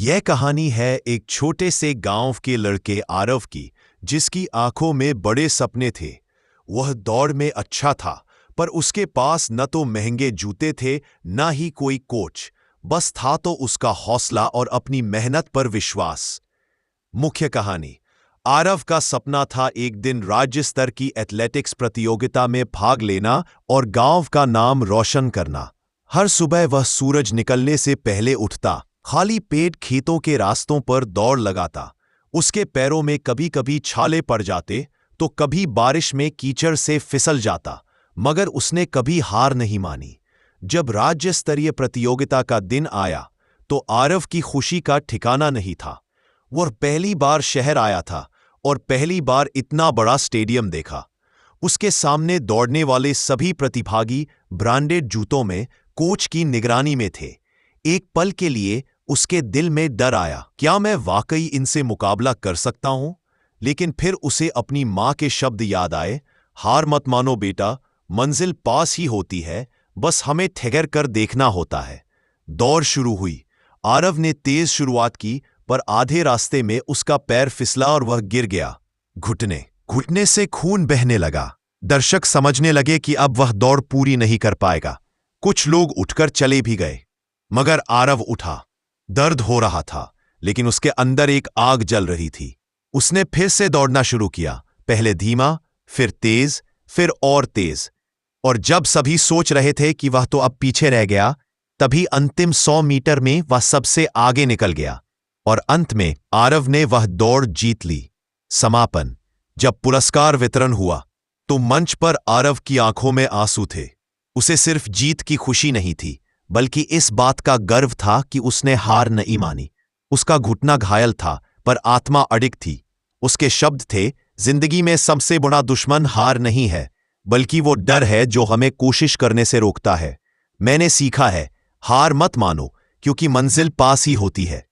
यह कहानी है एक छोटे से गांव के लड़के आरव की, जिसकी आंखों में बड़े सपने थे। वह दौड़ में अच्छा था, पर उसके पास न तो महंगे जूते थे न ही कोई कोच। बस था तो उसका हौसला और अपनी मेहनत पर विश्वास। मुख्य कहानी। आरव का सपना था एक दिन राज्य स्तर की एथलेटिक्स प्रतियोगिता में भाग लेना और गांव का नाम रोशन करना। हर सुबह वह सूरज निकलने से पहले उठता, खाली पेट खेतों के रास्तों पर दौड़ लगाता। उसके पैरों में कभी कभी छाले पड़ जाते तो कभी बारिश में कीचड़ से फिसल जाता, मगर उसने कभी हार नहीं मानी। जब राज्य स्तरीय प्रतियोगिता का दिन आया तो आरव की खुशी का ठिकाना नहीं था। वह पहली बार शहर आया था और पहली बार इतना बड़ा स्टेडियम देखा। उसके सामने दौड़ने वाले सभी प्रतिभागी ब्रांडेड जूतों में कोच की निगरानी में थे। एक पल के लिए उसके दिल में डर आया, क्या मैं वाकई इनसे मुकाबला कर सकता हूं? लेकिन फिर उसे अपनी मां के शब्द याद आए, हार मत मानो बेटा, मंजिल पास ही होती है, बस हमें ठहर कर देखना होता है। दौड़ शुरू हुई। आरव ने तेज शुरुआत की, पर आधे रास्ते में उसका पैर फिसला और वह गिर गया। घुटने से खून बहने लगा। दर्शक समझने लगे कि अब वह दौड़ पूरी नहीं कर पाएगा। कुछ लोग उठकर चले भी गए, मगर आरव उठा। दर्द हो रहा था, लेकिन उसके अंदर एक आग जल रही थी। उसने फिर से दौड़ना शुरू किया, पहले धीमा, फिर तेज, फिर और तेज। और जब सभी सोच रहे थे कि वह तो अब पीछे रह गया, तभी अंतिम 100 मीटर में वह सबसे आगे निकल गया और अंत में आरव ने वह दौड़ जीत ली। समापन। जब पुरस्कार वितरण हुआ तो मंच पर आरव की आंखों में आंसू थे। उसे सिर्फ जीत की खुशी नहीं थी, बल्कि इस बात का गर्व था कि उसने हार नहीं मानी। उसका घुटना घायल था, पर आत्मा अडिग थी। उसके शब्द थे, जिंदगी में सबसे बड़ा दुश्मन हार नहीं है, बल्कि वो डर है जो हमें कोशिश करने से रोकता है। मैंने सीखा है, हार मत मानो, क्योंकि मंजिल पास ही होती है।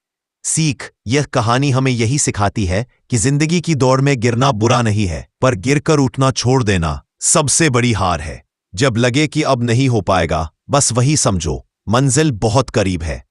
सीख। यह कहानी हमें यही सिखाती है कि जिंदगी की दौड़ में गिरना बुरा नहीं है, पर गिरकर उठना छोड़ देना सबसे बड़ी हार है। जब लगे कि अब नहीं हो पाएगा, बस वही समझो, मंजिल बहुत करीब है।